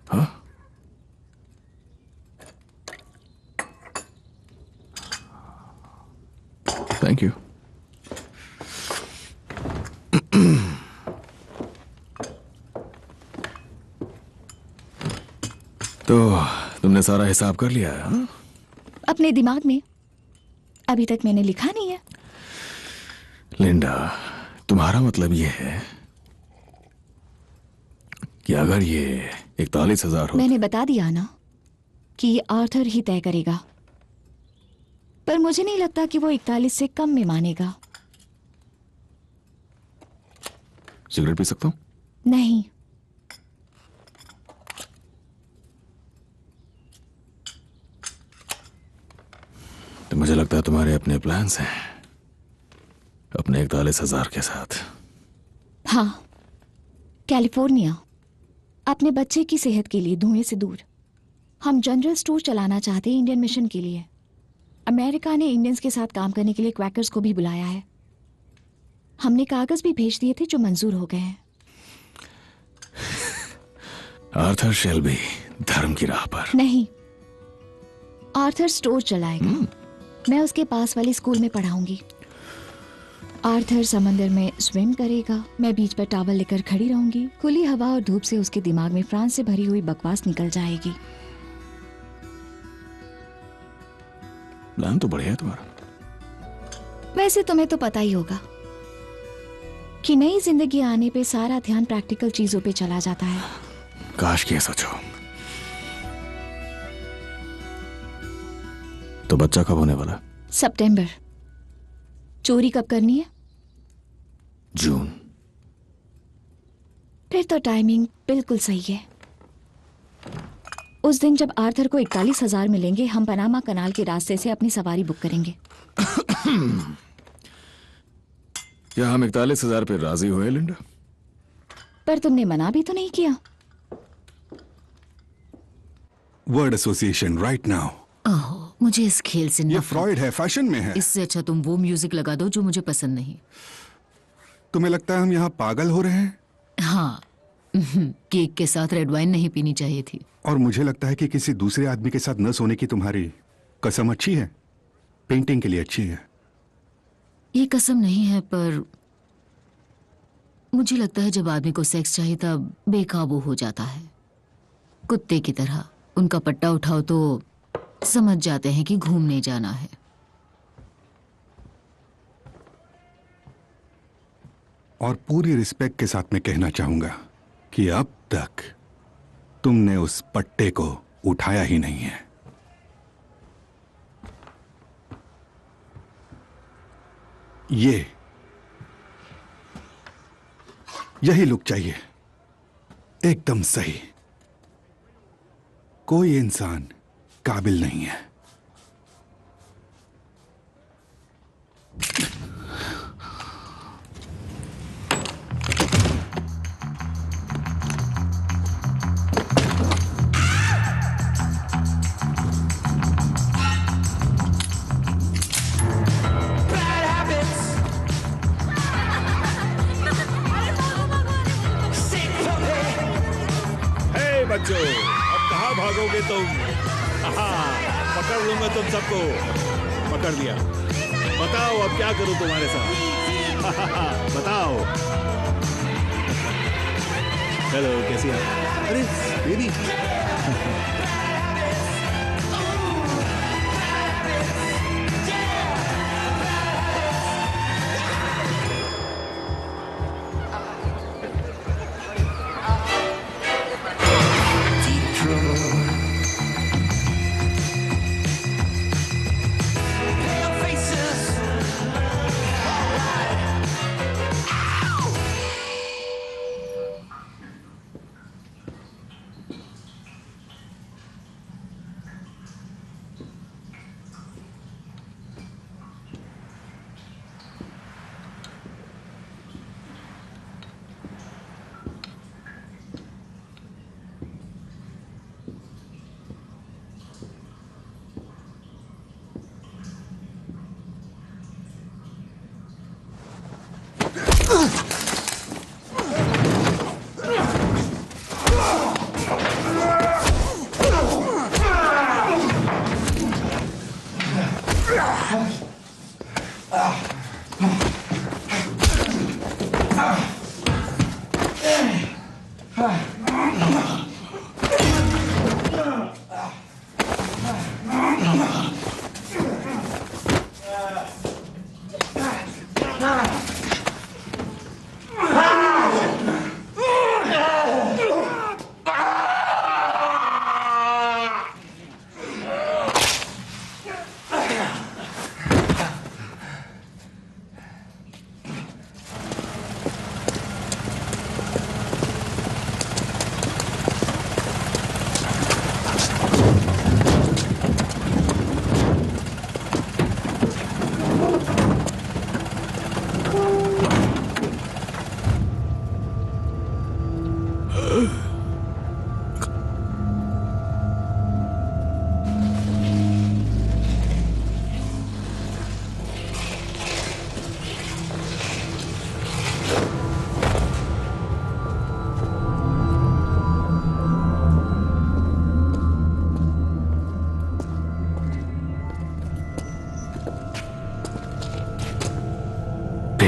हाँ? Thank you. तो तुमने सारा हिसाब कर लिया है? हाँ? अपने दिमाग में। अभी तक मैंने लिखा नहीं है। लिंडा, तुम्हारा मतलब ये है कि अगर ये 41,000 हो। मैंने बता दिया ना कि ये आर्थर ही तय करेगा, पर मुझे नहीं लगता कि वो 41 से कम में मानेगा। सिगरेट पी सकता हूँ? नहीं। तो मुझे लगता है तुम्हारे अपने प्लान्स हैं अपने 41,000 के साथ। हाँ, कैलिफोर्निया, अपने बच्चे की सेहत के लिए धुएं से दूर। हम जनरल स्टोर चलाना चाहते हैं इंडियन मिशन के लिए। अमेरिका ने इंडियंस के साथ काम करने के लिए क्वैकर्स को भी बुलाया है। हमने कागज भी भेज दिए थे जो मंजूर हो गए हैं। आर्थर शेल्बी धर्म की राह पर नहीं, आर्थर स्टोर चलाएगा। मैं उसके पास वाली स्कूल में पढ़ाऊंगी। आर्थर समंदर में स्विम करेगा, मैं बीच पर टॉवल लेकर खड़ी रहूंगी। खुली हवा और धूप से उसके दिमाग में फ्रांस से भरी हुई बकवास निकल जाएगी। प्लान तो बढ़िया है तुम्हारा। वैसे तुम्हें तो पता ही होगा कि नई जिंदगी आने पे सारा ध्यान प्रैक्टिकल चीजों पे चला जाता है। काश कि ऐसा हो। तो बच्चा कब होने वाला? सितंबर। चोरी कब करनी है? जून। फिर तो टाइमिंग बिल्कुल सही है। उस दिन जब आर्थर को 41,000 मिलेंगे, हम पनामा कनाल के रास्ते से अपनी सवारी बुक करेंगे। क्या हम 41,000 पे राजी हुए लिंडा? पर तुमने मना भी तो नहीं किया। Word association right now. ओह, मुझे इस खेल से ये फ्रॉइड है, फैशन में है। इससे अच्छा तुम वो म्यूजिक लगा दो जो मुझे पसंद नहीं। तुम्हें लगता है हम यहाँ पागल हो रहे हैं? हाँ, केक के साथ रेड वाइन नहीं पीनी चाहिए थी। और मुझे लगता है कि किसी दूसरे आदमी के साथ न सोने की तुम्हारी कसम अच्छी है, पेंटिंग के लिए अच्छी है। ये कसम नहीं है, पर मुझे लगता है जब आदमी को सेक्स चाहिए तब बेकाबू हो जाता है, कुत्ते की तरह। उनका पट्टा उठाओ तो समझ जाते हैं कि घूमने जाना है। और पूरी रिस्पेक्ट के साथ मैं कहना चाहूंगा कि अब तक तुमने उस पट्टे को उठाया ही नहीं है। यही लुक चाहिए, एकदम सही। कोई इंसान काबिल नहीं है। बच्चों, अब कहाँ भागोगे तुम? पकड़ लूंगा तुम सबको। पकड़ लिया। बताओ अब क्या करूं तुम्हारे साथ? बताओ। हेलो, कैसी है? अरे बेबी।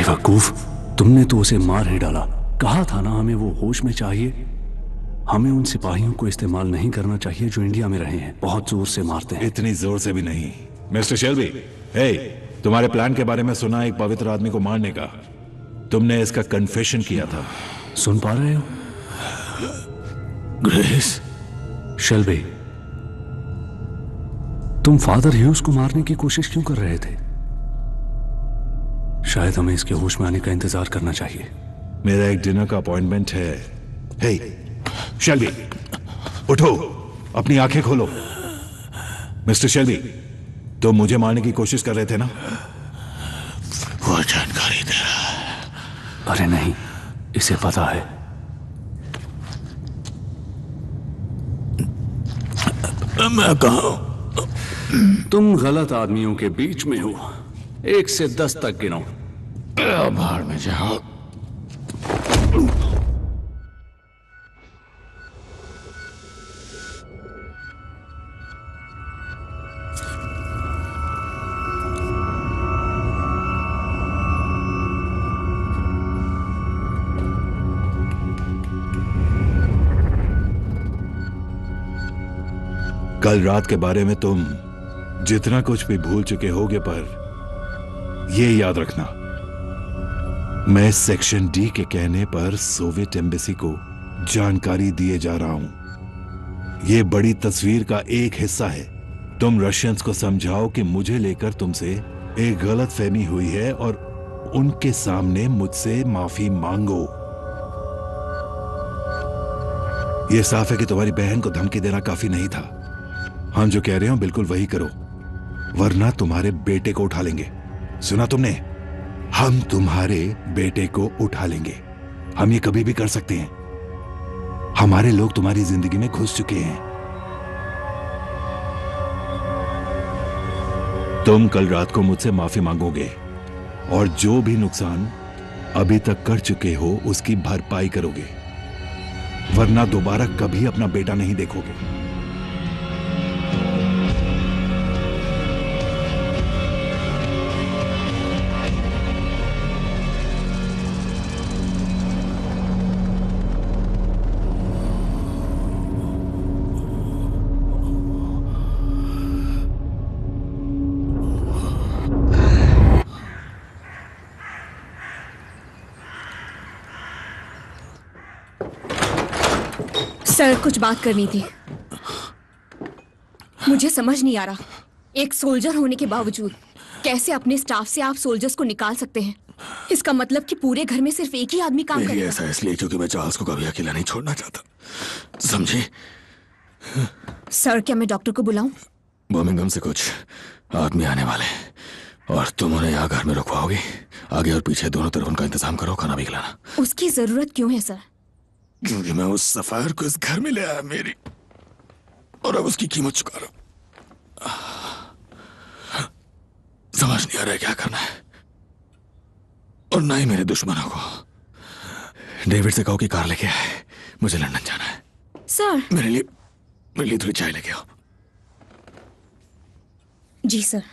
बेवकूफ, तुमने तो उसे मार ही डाला। कहा था ना हमें वो होश में चाहिए। हमें उन सिपाहियों को इस्तेमाल नहीं करना चाहिए जो इंडिया में रहे हैं, बहुत जोर से मारते हैं। इतनी जोर से भी नहीं। मिस्टर शेल्बी, हे, तुम्हारे प्लान के बारे में सुना, एक पवित्र आदमी को मारने का। तुमने इसका कन्फेशन किया था। सुन पा रहे हो? ग्रेस, शेल्बी, तुम फादर ह्यूज को मारने की कोशिश क्यों कर रहे थे? शायद हमें इसके होश में आने का इंतजार करना चाहिए। मेरा एक डिनर का अपॉइंटमेंट है। हे शेल्बी, उठो, अपनी आंखें खोलो। मिस्टर शेल्बी, तो मुझे मारने की कोशिश कर रहे थे ना? वो जानकारी दे रहा है। अरे नहीं, इसे पता है। मैं कहा तुम गलत आदमियों के बीच में हो। 1 से 10 तक गिनो। बाहर में जाओ। कल रात के बारे में तुम जितना कुछ भी भूल चुके होगे, पर ये याद रखना, मैं सेक्शन डी के कहने पर सोवियत एम्बेसी को जानकारी दिए जा रहा हूं। ये बड़ी तस्वीर का एक हिस्सा है। तुम रशियंस को समझाओ कि मुझे लेकर तुमसे एक गलतफहमी हुई है और उनके सामने मुझसे माफी मांगो। यह साफ है कि तुम्हारी बहन को धमकी देना काफी नहीं था। हम जो कह रहे हो बिल्कुल वही करो, वरना तुम्हारे बेटे को उठा लेंगे। सुना तुमने? हम तुम्हारे बेटे को उठा लेंगे। हम ये कभी भी कर सकते हैं। हमारे लोग तुम्हारी जिंदगी में घुस चुके हैं। तुम कल रात को मुझसे माफी मांगोगे और जो भी नुकसान अभी तक कर चुके हो उसकी भरपाई करोगे, वरना दोबारा कभी अपना बेटा नहीं देखोगे। सर, कुछ बात करनी थी। मुझे समझ नहीं आ रहा, एक सोल्जर होने के बावजूद कैसे अपने स्टाफ से आप सोल्जर्स को निकाल सकते हैं? इसका मतलब कि पूरे घर में सिर्फ एक ही आदमी काम करेगा। ऐसा इसलिए क्योंकि मैं चार्ल्स को कभी अकेला नहीं छोड़ना चाहता, समझे? सर, क्या मैं डॉक्टर को बुलाऊं? बर्मिंघम से कुछ आदमी आने वाले और तुम उन्हें यहाँ घर में रुकवाओगी। आगे और पीछे दोनों तरफ उनका इंतजाम करो, खाना भी खिलाना। उसकी जरूरत क्यों है सर? क्योंकि मैं उस सफायर को इस घर में ले आया मेरी, और अब उसकी कीमत चुका रहा हूं। समझ नहीं आ रहा है क्या करना है, और ना ही मेरे दुश्मनों को। डेविड से कहो कि कार लेके आए, मुझे लंदन जाना है। सर, मेरे लिए थोड़ी चाय लेके आओ। जी सर।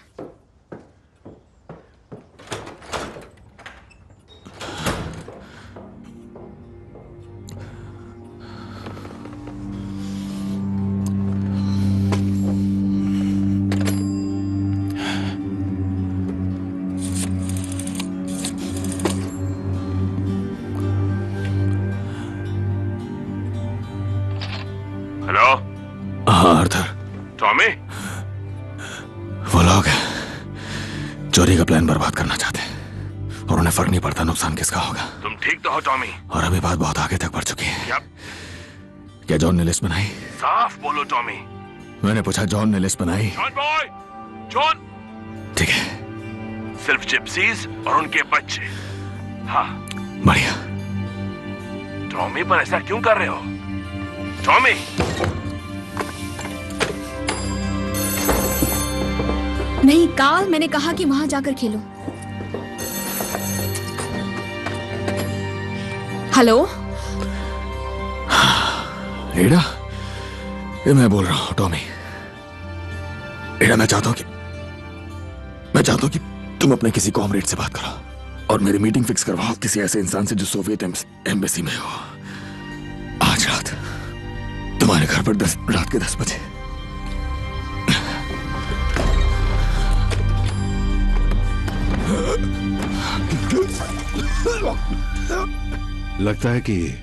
हेलो। हाँ आर्थर। टॉमी? वो लोग चोरी का प्लान बर्बाद करना चाहते हैं और उन्हें फर्क नहीं पड़ता नुकसान किसका होगा। तुम ठीक तो हो टॉमी? और अभी बात बहुत आगे तक बढ़ चुकी है। क्या जॉन ने लिस्ट बनाई? साफ बोलो टॉमी। मैंने पूछा जॉन ने लिस्ट बनाई? John boy, John. ठीक है। सिर्फ जिप्सीज और उनके बच्चे। हाँ बढ़िया। टॉमी, पर ऐसा क्यों कर रहे हो टॉमी? नहीं कार्ल, मैंने कहा कि वहां जाकर खेलो। हेलो एडा, ये मैं बोल रहा हूँ टॉमी। एडा, मैं चाहता हूँ कि तुम अपने किसी कॉमरेड से बात करो और मेरी मीटिंग फिक्स करवाओ किसी ऐसे इंसान से जो सोवियत एम्बेसी में हो। आज रात तुम्हारे घर पर रात के 10 बजे। लगता है कि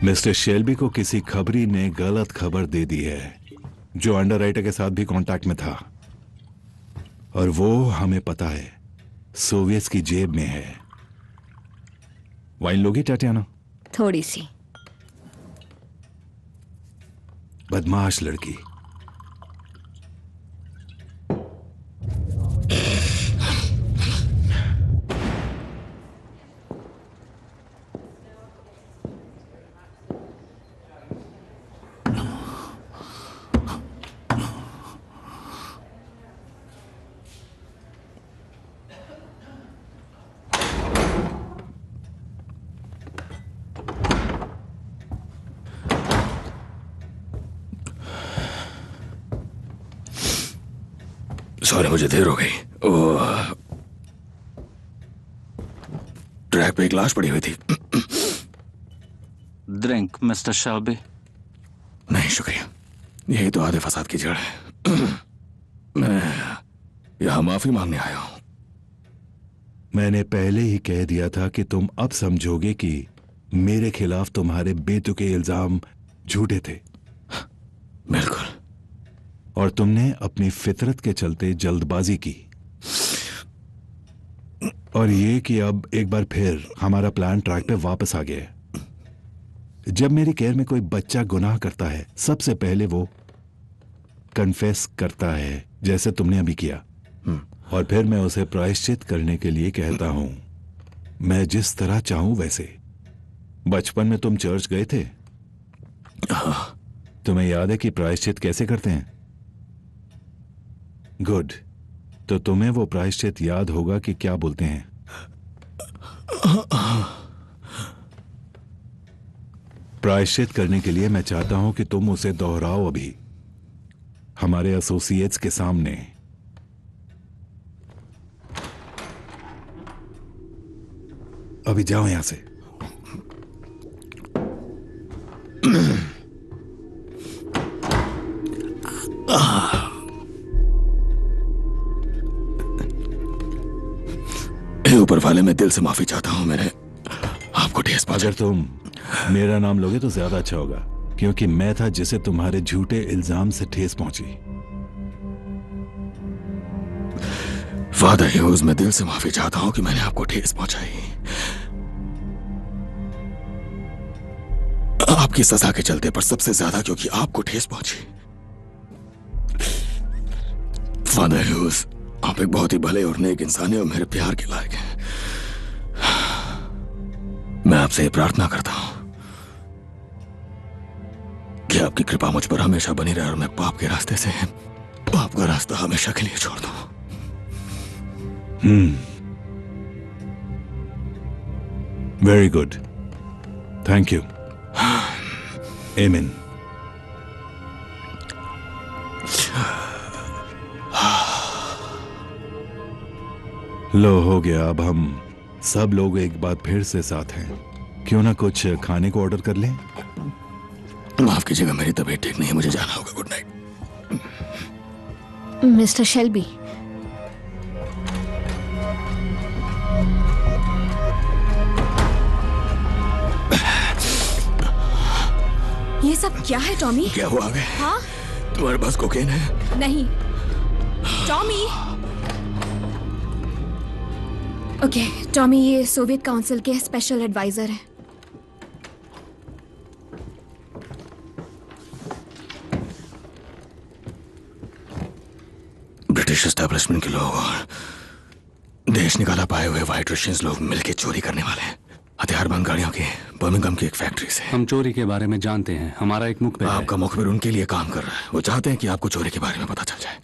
मिस्टर शेल्बी को किसी खबरी ने गलत खबर दे दी है, जो अंडरराइटर के साथ भी कांटेक्ट में था, और वो हमें पता है सोवियत की जेब में है। वाइन लोगी टाटियाना? थोड़ी सी। बदमाश लड़की। सॉरी, मुझे देर हो गई। ट्रैक पे एक लाश पड़ी हुई थी। Drink mister Shelby? नहीं शुक्रिया, यही तो आधे फसाद की जड़ है। मैं यहां माफी मांगने आया हूं। मैंने पहले ही कह दिया था कि तुम अब समझोगे कि मेरे खिलाफ तुम्हारे बेतुके इल्जाम झूठे थे। बिल्कुल। और तुमने अपनी फितरत के चलते जल्दबाजी की, और ये कि अब एक बार फिर हमारा प्लान ट्रैक पे वापस आ गया है। जब मेरी केयर में कोई बच्चा गुनाह करता है, सबसे पहले वो कन्फेस करता है, जैसे तुमने अभी किया, और फिर मैं उसे प्रायश्चित करने के लिए कहता हूं, मैं जिस तरह चाहूं वैसे। बचपन में तुम चर्च गए थे? तुम्हें याद है कि प्रायश्चित कैसे करते हैं? गुड, तो तुम्हें वो प्रायश्चित याद होगा कि क्या बोलते हैं। प्रायश्चित करने के लिए मैं चाहता हूं कि तुम उसे दोहराओ अभी हमारे एसोसिएट्स के सामने। अभी जाओ यहां से। ऊपर वाले, मैं दिल से माफी चाहता हूं, मैंने आपको ठेस पहुंचा। अगर तुम मेरा नाम लोगे तो ज्यादा अच्छा होगा, क्योंकि मैं था जिसे तुम्हारे झूठे इल्जाम से ठेस पहुंची। फादर ह्यूज, मैं दिल से माफी चाहता हूं कि मैंने आपको ठेस पहुंचाई। आपकी सजा के चलते, पर सबसे ज्यादा क्योंकि आपको ठेस पहुंची। फादर ह्यूज, आप एक बहुत ही भले और नेक इंसान हैं और मेरे प्यार के लायक हैं। मैं आपसे प्रार्थना करता हूं कि आपकी कृपा मुझ पर हमेशा बनी रहे और मैं पाप के रास्ते से पाप का रास्ता हमेशा के लिए छोड़ दूं। Very good, thank you. आमीन। लो, हो गया। अब हम सब लोग एक बार फिर से साथ हैं। क्यों ना कुछ खाने को ऑर्डर कर लें? माफ कीजिएगा, मेरी तबीयत ठीक नहीं है, मुझे जाना होगा। Good night. मिस्टर शेल्बी, ये सब क्या है टॉमी? क्या हुआ आगे? हाँ? तुम्हारे पास कोकेन है? नहीं। टॉमी! ओके, टॉमी ये सोवियत काउंसिल के स्पेशल एडवाइजर हैं। ब्रिटिश एस्टेब्लिशमेंट के लोग और देश निकाला पाए हुए व्हाइट रशियंस लोग मिलकर चोरी करने वाले हैं हथियारबंद गाड़ियों की बर्मिंघम की एक फैक्ट्री से। हम चोरी के बारे में जानते हैं, हमारा एक मुखबिर है। आपका मुखबिर उनके लिए काम कर रहा है। वो चाहते हैं कि आपको चोरी के बारे में पता चल जाए।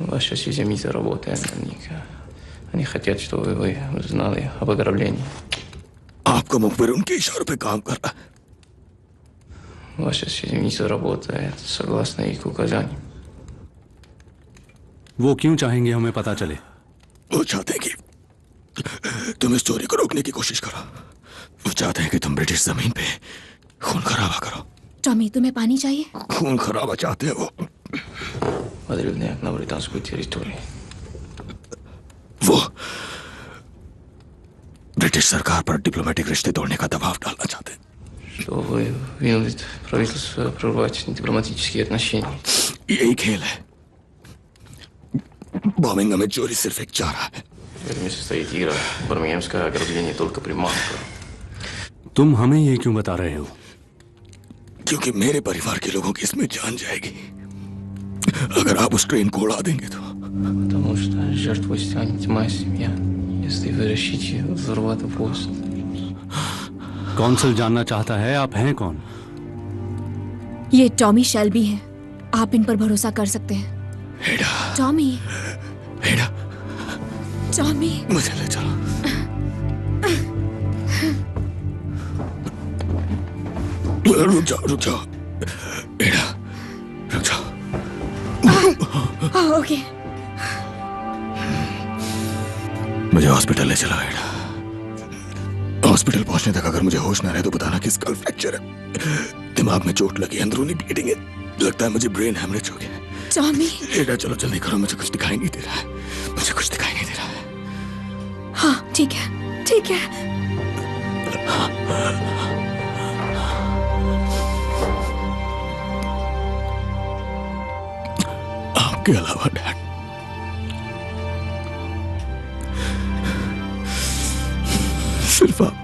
Ваша семья работает на них. Они хотят, чтобы вы узнали об ограблении. आपका मुखबिर उनके इशारों पे काम कर रहा है। Ваша семья работает согласно их указаниям. वो क्यों चाहेंगे हमें पता चले? वो चाहते हैं कि तुम इस चोरी को रोकने की कोशिश करो। वो चाहते हैं कि तुम ब्रिटिश जमीन पे खून खराबा करो। टॉमी, तुम्हें पानी चाहिए? खून खराबा चाहते हैं वो। Подрывняк на британскую территорию. वो ब्रिटिश सरकार पर डिप्लोमेटिक रिश्ते तोड़ने का दबाव डालना चाहते हैं। Что вы вынудите правительство прервать дипломатические отношения. यही खेल है। बर्मिंघम में चोरी सिर्फ एक चारा है। В этом и состоит игра. Бирмингемское ограбление только приманка. तुम हमें ये क्यों बता रहे हो? क्योंकि मेरे परिवार के लोगों की इसमें जान जाएगी अगर आप उस ट्रेन को उड़ा देंगे तो। Потому что жертвой станет моя семья, если вы решите взорвать поезд. कौंसल जानना चाहता है आप हैं कौन? ये टॉमी शेल्बी हैं। आप इन पर भरोसा कर सकते हैं। टॉमी, टॉमी, मुझे ले चलो। रुक जाओ एडा, रुक जाओ। ओके। मुझे हॉस्पिटल ले चलो एडा। हॉस्पिटल पहुंचने तक अगर मुझे होश ना रहे तो बताना कि स्कल फ्रैक्चर है, दिमाग में चोट लगी, अंदरूनी ब्लीडिंग है, लगता है मुझे ब्रेन हैमरेज हो गया। टॉमी, एडा चलो जल्दी करो, मुझे कुछ दिखाई नहीं दे रहा है, मुझे कुछ दिखाई नहीं दे रहा है। हाँ ठीक है, ठीक है। आपके अलावा डैड, सिर्फ आप